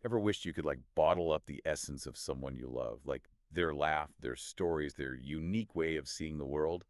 Ever wished you could like bottle up the essence of someone you love, like their laugh, their stories, their unique way of seeing the world?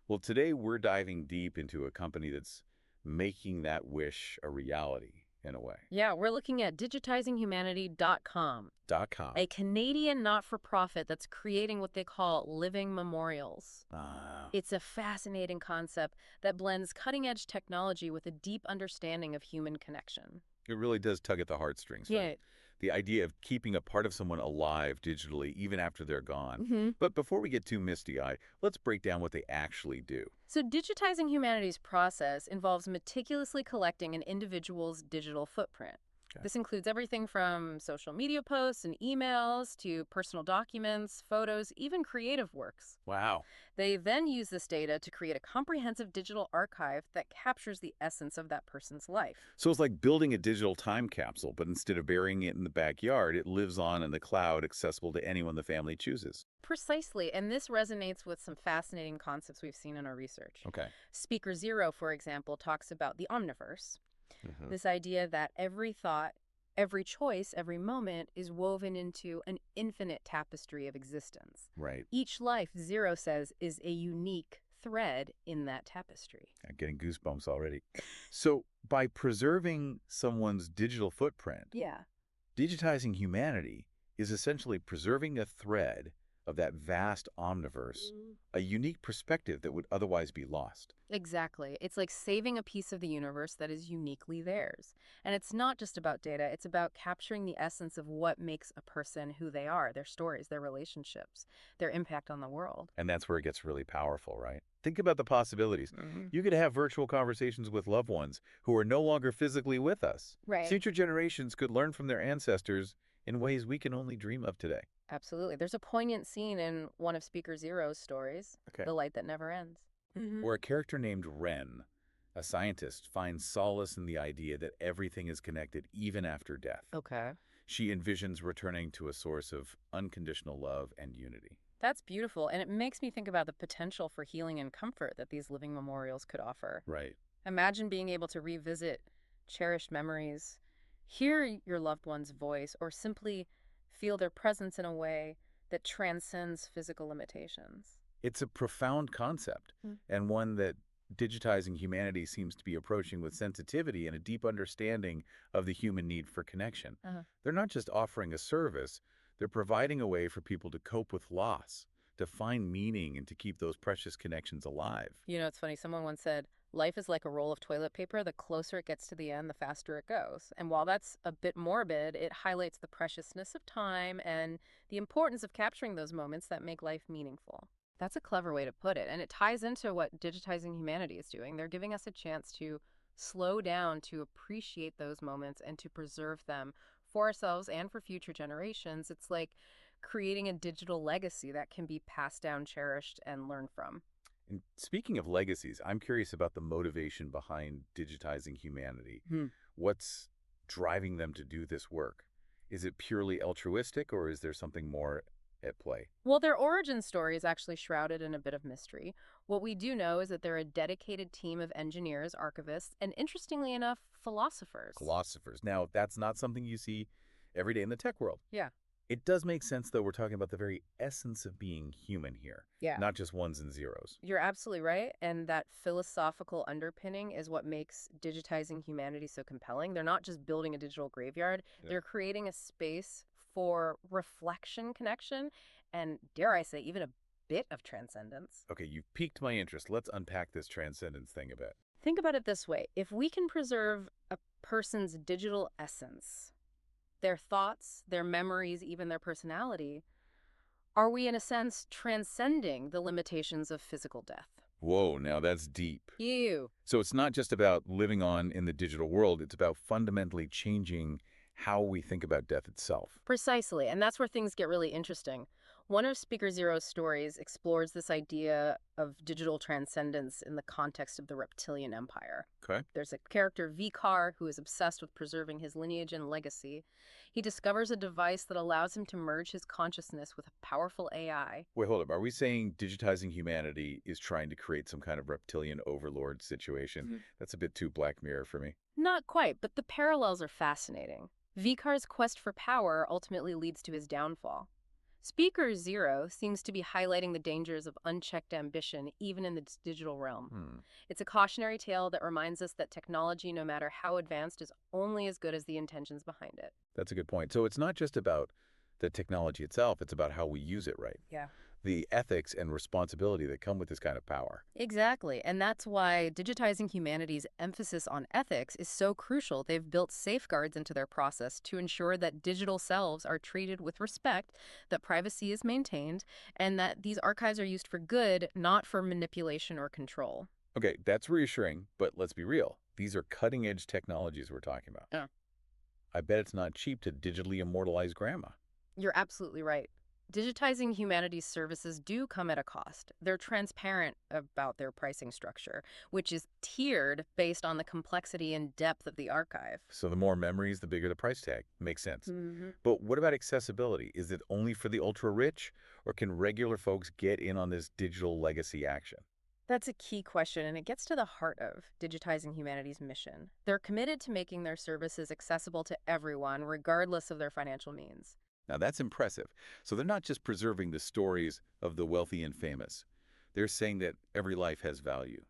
Well, today we're diving deep into a company that's making that wish a reality in a way. Yeah, we're looking at digitizinghumanity.com, .com. a Canadian not-for-profit that's creating what they call living memorials. Ah, It's a fascinating concept that blends cutting-edge technology with a deep understanding of human connection. it really does tug at the heartstrings, right? Yeah. The idea of keeping a part of someone alive digitally even after they're gone. hmm But before we get too misty-eyed, let's break down what they actually do. So digitizing humanity's process involves meticulously collecting an individual's digital footprint. Okay. This includes everything from social media posts and emails to personal documents, photos, even creative works. Wow. They then use this data to create a comprehensive digital archive that captures the essence of that person's life. So it's like building a digital time capsule, but instead of burying it in the backyard, it lives on in the cloud, accessible to anyone the family chooses. Precisely, and this resonates with some fascinating concepts we've seen in our research. Okay. Speaker Zero, for example, talks about the omniverse, Mhm. this idea that every thought, every choice, every moment is woven into an infinite tapestry of existence. Right. Each life, Zero says, is a unique thread in that tapestry. I'm getting goosebumps already. So by preserving someone's digital footprint, Yeah. digitizing humanity is essentially preserving a thread of that vast omniverse, a unique perspective that would otherwise be lost. Exactly. It's like saving a piece of the universe that is uniquely theirs. And it's not just about data, it's about capturing the essence of what makes a person who they are, their stories, their relationships, their impact on the world. And that's where it gets really powerful, right? Think about the possibilities. You could have virtual conversations with loved ones who are no longer physically with us. Right. Future generations could learn from their ancestors in ways we can only dream of today. Absolutely. There's a poignant scene in one of Speaker Zero's stories, Okay. The Light That Never Ends. Where a character named Ren, a scientist, finds solace in the idea that everything is connected even after death. Okay. She envisions returning to a source of unconditional love and unity. That's beautiful, and it makes me think about the potential for healing and comfort that these living memorials could offer. Right. Imagine being able to revisit cherished memories, hear your loved one's voice, or simply feel their presence in a way that transcends physical limitations. It's a profound concept, Mm. and one that digitizing humanity seems to be approaching with sensitivity and a deep understanding of the human need for connection. Uh-huh. They're not just offering a service, they're providing a way for people to cope with loss, to find meaning, and to keep those precious connections alive. You know, it's funny. Someone once said, life is like a roll of toilet paper. The closer it gets to the end, the faster it goes. And while that's a bit morbid, it highlights the preciousness of time and the importance of capturing those moments that make life meaningful. That's a clever way to put it. And it ties into what Digitizing Humanity is doing. They're giving us a chance to slow down, to appreciate those moments, and to preserve them for ourselves and for future generations. It's like creating a digital legacy that can be passed down, cherished, and learned from. And speaking of legacies, I'm curious about the motivation behind digitizing humanity. What's driving them to do this work? Is it purely altruistic, or is there something more at play? Well, their origin story is actually shrouded in a bit of mystery. What we do know is that they're a dedicated team of engineers, archivists, and interestingly enough, philosophers. Philosophers. Now, that's not something you see every day in the tech world. Yeah. It does make sense, though, we're talking about the very essence of being human here, Yeah. not just ones and zeros. You're absolutely right. And that philosophical underpinning is what makes Digitizing Humanity so compelling. They're not just building a digital graveyard, they're creating a space for reflection, connection, and dare I say, even a bit of transcendence. Okay, you've piqued my interest. Let's unpack this transcendence thing a bit. Think about it this way. If we can preserve a person's digital essence, their thoughts, their memories, even their personality, are we, in a sense, transcending the limitations of physical death? Whoa, now that's deep. You. So it's not just about living on in the digital world, it's about fundamentally changing how we think about death itself. Precisely, and that's where things get really interesting. One of Speaker Zero's stories explores this idea of digital transcendence in the context of the reptilian empire. Okay. There's a character, Vikar, who is obsessed with preserving his lineage and legacy. He discovers a device that allows him to merge his consciousness with a powerful AI. Wait, hold up. Are we saying digitizing humanity is trying to create some kind of reptilian overlord situation? That's a bit too Black Mirror for me. Not quite, but the parallels are fascinating. Vikar's quest for power ultimately leads to his downfall. Speaker Zero seems to be highlighting the dangers of unchecked ambition even in the digital realm. Hmm. It's a cautionary tale that reminds us that technology, no matter how advanced, is only as good as the intentions behind it. That's a good point. So it's not just about the technology itself, it's about how we use it, right? Yeah. The ethics and responsibility that come with this kind of power. Exactly. And that's why Digitizing Humanity's emphasis on ethics is so crucial. They've built safeguards into their process to ensure that digital selves are treated with respect, that privacy is maintained, and that these archives are used for good, not for manipulation or control. Okay, that's reassuring, but let's be real. These are cutting-edge technologies we're talking about. Yeah. I bet it's not cheap to digitally immortalize grandma. You're absolutely right. Digitizing humanities services do come at a cost. They're transparent about their pricing structure, which is tiered based on the complexity and depth of the archive. So the more memories, the bigger the price tag. Makes sense. Hmm. But what about accessibility? Is it only for the ultra-rich, or can regular folks get in on this digital legacy action? That's a key question, and it gets to the heart of Digitizing Humanity's mission. They're committed to making their services accessible to everyone, regardless of their financial means. Now that's impressive. So they're not just preserving the stories of the wealthy and famous. They're saying that every life has value.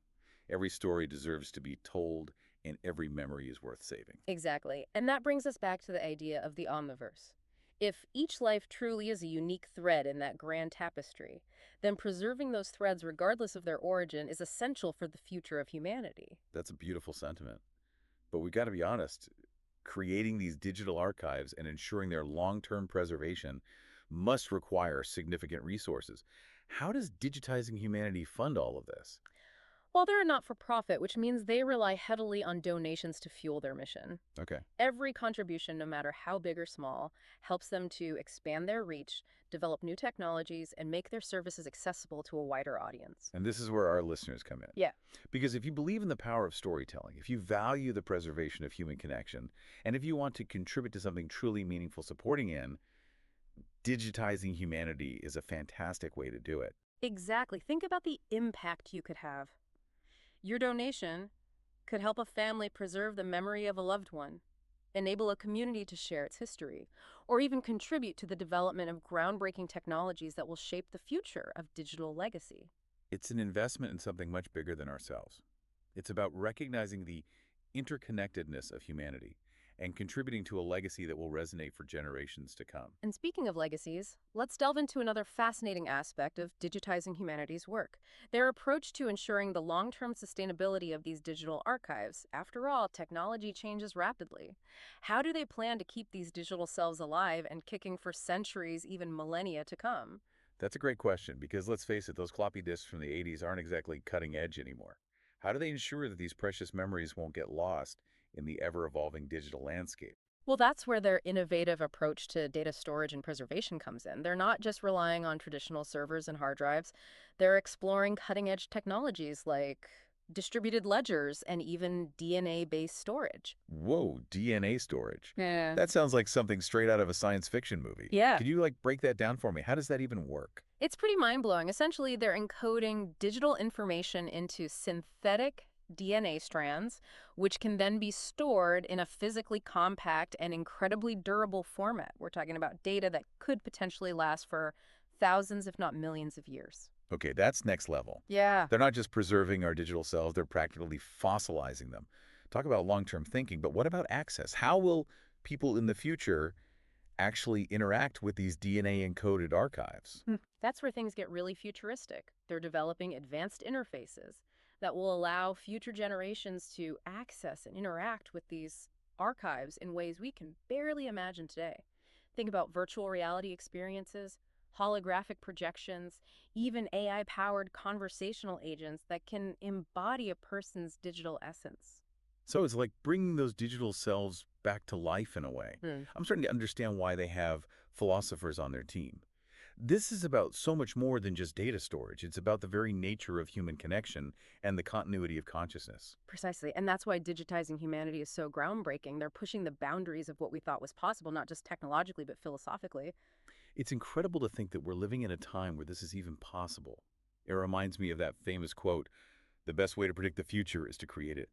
Every story deserves to be told, and every memory is worth saving. Exactly. And that brings us back to the idea of the omniverse. If each life truly is a unique thread in that grand tapestry, then preserving those threads, regardless of their origin, is essential for the future of humanity. That's a beautiful sentiment. But we got to be honest, creating these digital archives and ensuring their long-term preservation must require significant resources. How does Digitizing Humanity fund all of this? While they're a not for profit, which means they rely heavily on donations to fuel their mission. Okay. Every contribution, no matter how big or small, helps them to expand their reach, develop new technologies, and make their services accessible to a wider audience. And this is where our listeners come in. Yeah. Because if you believe in the power of storytelling, if you value the preservation of human connection, and if you want to contribute to something truly meaningful supporting in, Digitizing Humanity is a fantastic way to do it. Exactly. Think about the impact you could have. Your donation could help a family preserve the memory of a loved one, enable a community to share its history, or even contribute to the development of groundbreaking technologies that will shape the future of digital legacy. It's an investment in something much bigger than ourselves. It's about recognizing the interconnectedness of humanity and contributing to a legacy that will resonate for generations to come. And speaking of legacies, let's delve into another fascinating aspect of Digitizing Humanity's work, their approach to ensuring the long-term sustainability of these digital archives. After all, technology changes rapidly. How do they plan to keep these digital selves alive and kicking for centuries, even millennia to come? That's a great question because let's face it, those floppy disks from the 80s aren't exactly cutting edge anymore. How do they ensure that these precious memories won't get lost in the ever-evolving digital landscape? Well, that's where their innovative approach to data storage and preservation comes in. They're not just relying on traditional servers and hard drives, they're exploring cutting edge technologies like distributed ledgers and even DNA based storage. Whoa, DNA storage. Yeah. That sounds like something straight out of a science fiction movie. Yeah. Could you break that down for me? How does that even work? It's pretty mind blowing. Essentially, they're encoding digital information into synthetic DNA strands, which can then be stored in a physically compact and incredibly durable format. We're talking about data that could potentially last for thousands, if not millions of years. Okay, that's next level. Yeah. They're not just preserving our digital selves, they're practically fossilizing them. Talk about long-term thinking, but what about access? How will people in the future actually interact with these DNA-encoded archives? That's where things get really futuristic. They're developing advanced interfaces that will allow future generations to access and interact with these archives in ways we can barely imagine today. Think about virtual reality experiences, holographic projections, even AI powered conversational agents that can embody a person's digital essence. So it's like bringing those digital selves back to life in a way. Hmm. I'm starting to understand why they have philosophers on their team. This is about so much more than just data storage. It's about the very nature of human connection and the continuity of consciousness. Precisely. And that's why digitizing humanity is so groundbreaking. They're pushing the boundaries of what we thought was possible, not just technologically, but philosophically. It's incredible to think that we're living in a time where this is even possible. It reminds me of that famous quote, "The best way to predict the future is to create it."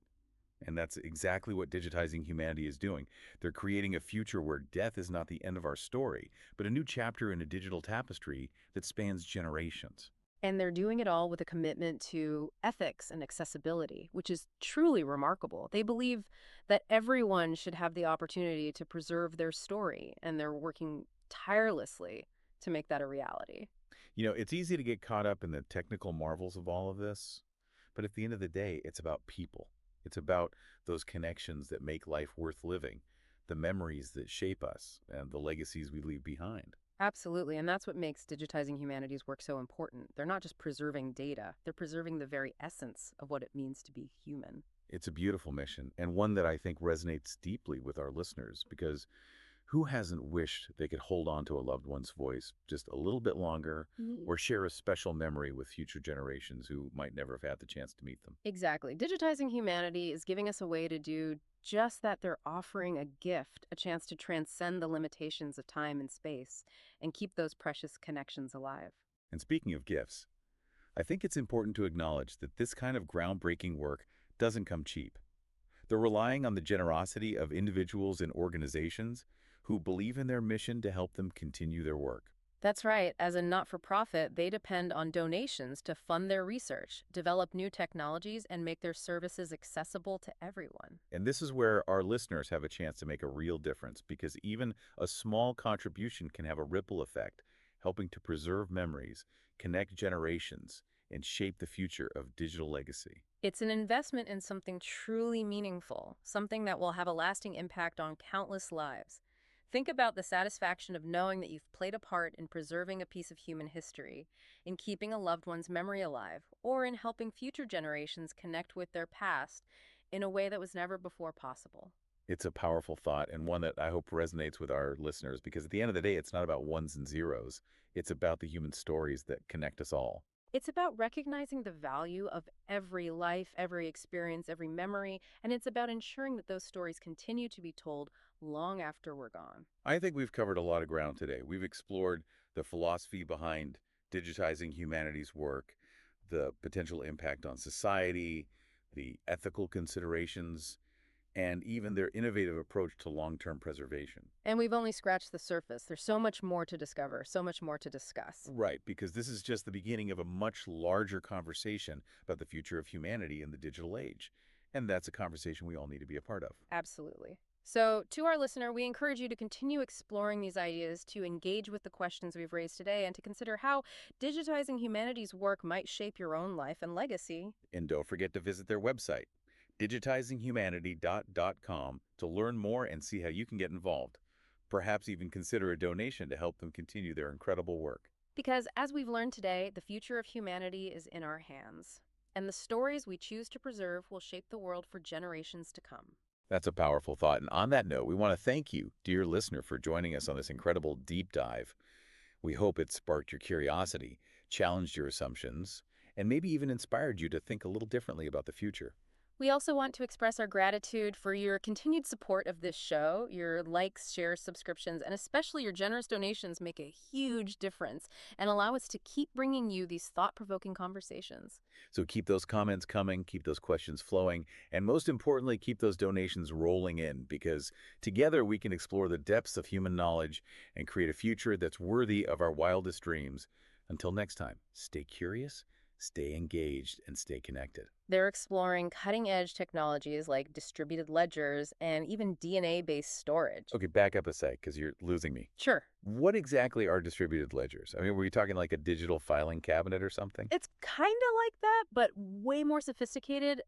And that's exactly what Digitizing Humanity is doing. They're creating a future where death is not the end of our story, but a new chapter in a digital tapestry that spans generations. And they're doing it all with a commitment to ethics and accessibility, which is truly remarkable. They believe that everyone should have the opportunity to preserve their story, and they're working tirelessly to make that a reality. It's easy to get caught up in the technical marvels of all of this, but at the end of the day, it's about people. It's about those connections that make life worth living, the memories that shape us, and the legacies we leave behind. Absolutely, and that's what makes digitizing humanity's work so important. They're not just preserving data, they're preserving the very essence of what it means to be human. It's a beautiful mission, and one that I think resonates deeply with our listeners because who hasn't wished they could hold on to a loved one's voice just a little bit longer or share a special memory with future generations who might never have had the chance to meet them? Exactly. Digitizing humanity is giving us a way to do just that. They're offering a gift, a chance to transcend the limitations of time and space and keep those precious connections alive. And speaking of gifts, I think it's important to acknowledge that this kind of groundbreaking work doesn't come cheap. They're relying on the generosity of individuals and organizations who believe in their mission to help them continue their work. That's right. As a not for profit, they depend on donations to fund their research, develop new technologies, and make their services accessible to everyone. And this is where our listeners have a chance to make a real difference because even a small contribution can have a ripple effect, helping to preserve memories, connect generations, and shape the future of digital legacy. It's an investment in something truly meaningful, something that will have a lasting impact on countless lives. Think about the satisfaction of knowing that you've played a part in preserving a piece of human history, in keeping a loved one's memory alive, or in helping future generations connect with their past in a way that was never before possible. It's a powerful thought and one that I hope resonates with our listeners because at the end of the day, it's not about ones and zeros. It's about the human stories that connect us all. It's about recognizing the value of every life, every experience, every memory, and it's about ensuring that those stories continue to be told long after we're gone. I think we've covered a lot of ground today. We've explored the philosophy behind digitizing humanity's work, the potential impact on society, the ethical considerations, and even their innovative approach to long-term preservation. And we've only scratched the surface. There's so much more to discover, so much more to discuss. Right, because this is just the beginning of a much larger conversation about the future of humanity in the digital age. And that's a conversation we all need to be a part of. Absolutely. So, to our listener, we encourage you to continue exploring these ideas, to engage with the questions we've raised today, and to consider how digitizing humanity's work might shape your own life and legacy. And don't forget to visit their website, digitizinghumanity.com, to learn more and see how you can get involved. Perhaps even consider a donation to help them continue their incredible work. Because, as we've learned today, the future of humanity is in our hands. And the stories we choose to preserve will shape the world for generations to come. That's a powerful thought. And on that note, we want to thank you, dear listener, for joining us on this incredible deep dive. We hope it sparked your curiosity, challenged your assumptions, and maybe even inspired you to think a little differently about the future. We also want to express our gratitude for your continued support of this show. Your likes, shares, subscriptions, and especially your generous donations make a huge difference and allow us to keep bringing you these thought-provoking conversations. So keep those comments coming, keep those questions flowing, and most importantly, keep those donations rolling in because together we can explore the depths of human knowledge and create a future that's worthy of our wildest dreams. Until next time, stay curious, stay engaged, and stay connected. They're exploring cutting-edge technologies like distributed ledgers and even DNA-based storage. Okay, back up a sec because you're losing me. Sure, What exactly are distributed ledgers? I mean, were you talking like a digital filing cabinet or something? it's kind of like that, but way more sophisticated.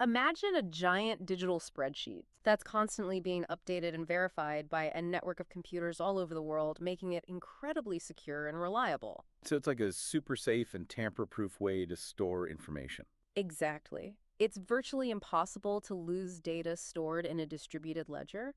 Imagine a giant digital spreadsheet that's constantly being updated and verified by a network of computers all over the world, making it incredibly secure and reliable. So it's like a super safe and tamper-proof way to store information. Exactly. It's virtually impossible to lose data stored in a distributed ledger,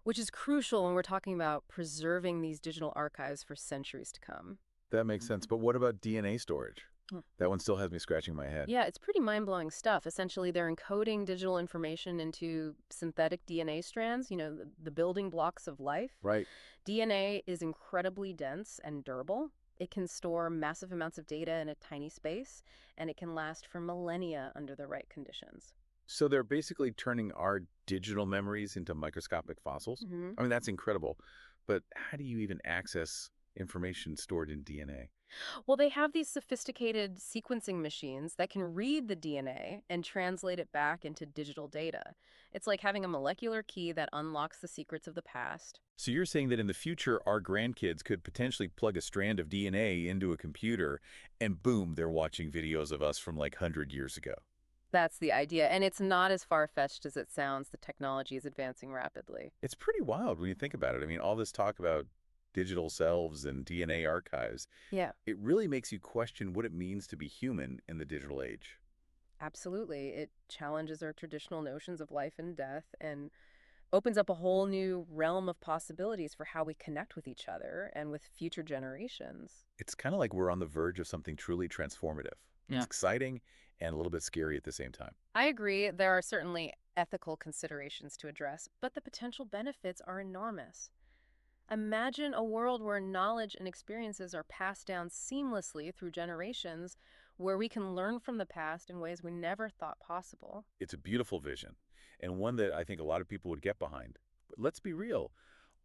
which is crucial when we're talking about preserving these digital archives for centuries to come. That makes sense. But what about DNA storage? Hmm. That one still has me scratching my head. Yeah, it's pretty mind-blowing stuff. Essentially, they're encoding digital information into synthetic DNA strands, the building blocks of life. Right. DNA is incredibly dense and durable. It can store massive amounts of data in a tiny space, and it can last for millennia under the right conditions. So they're basically turning our digital memories into microscopic fossils? Hmm. I mean, that's incredible. But how do you even access information stored in DNA? Well, they have these sophisticated sequencing machines that can read the DNA and translate it back into digital data. It's like having a molecular key that unlocks the secrets of the past. So you're saying that in the future, our grandkids could potentially plug a strand of DNA into a computer and boom, they're watching videos of us from like 100 years ago. That's the idea. And it's not as far-fetched as it sounds. The technology is advancing rapidly. It's pretty wild when you think about it. I mean, all this talk about digital selves and DNA archives, Yeah, it really makes you question what it means to be human in the digital age. absolutely. It challenges our traditional notions of life and death and opens up a whole new realm of possibilities for how we connect with each other and with future generations. It's kind of like we're on the verge of something truly transformative. It's Yeah. exciting and a little bit scary at the same time. I agree, there are certainly ethical considerations to address, but the potential benefits are enormous. Imagine a world where knowledge and experiences are passed down seamlessly through generations, where we can learn from the past in ways we never thought possible. It's a beautiful vision and one that I think a lot of people would get behind. But let's be real,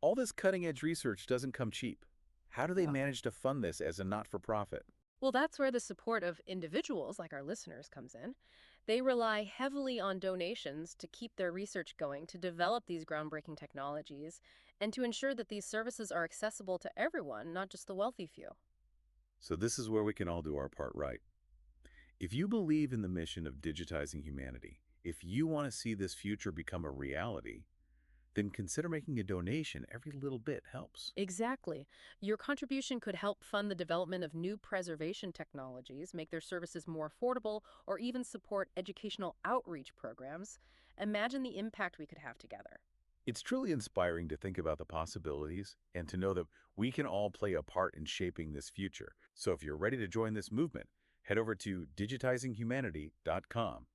all this cutting edge research doesn't come cheap. How do they Yeah. manage to fund this as a not for profit? Well, that's where the support of individuals like our listeners comes in. They rely heavily on donations to keep their research going, to develop these groundbreaking technologies, and to ensure that these services are accessible to everyone, not just the wealthy few. So, this is where we can all do our part right. If you believe in the mission of digitizing humanity, if you want to see this future become a reality, then consider making a donation. Every little bit helps. Exactly. Your contribution could help fund the development of new preservation technologies, make their services more affordable, or even support educational outreach programs. Imagine the impact we could have together. It's truly inspiring to think about the possibilities and to know that we can all play a part in shaping this future. So if you're ready to join this movement, head over to digitizinghumanity.com.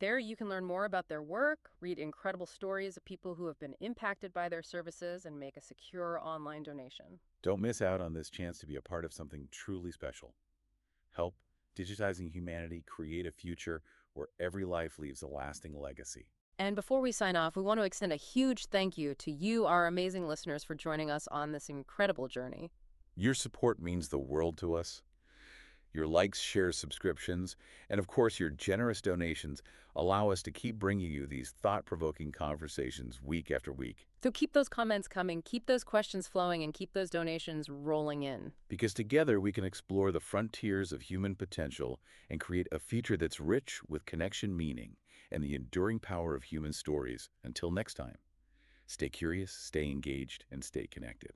There, you can learn more about their work, read incredible stories of people who have been impacted by their services, and make a secure online donation. Don't miss out on this chance to be a part of something truly special. Help digitizing humanity create a future where every life leaves a lasting legacy. And before we sign off, we want to extend a huge thank you to you, our amazing listeners, for joining us on this incredible journey. Your support means the world to us. Your likes, shares, subscriptions, and of course, your generous donations allow us to keep bringing you these thought-provoking conversations week after week. So keep those comments coming, keep those questions flowing, and keep those donations rolling in. Because together we can explore the frontiers of human potential and create a future that's rich with connection, meaning, and the enduring power of human stories. Until next time, stay curious, stay engaged, and stay connected.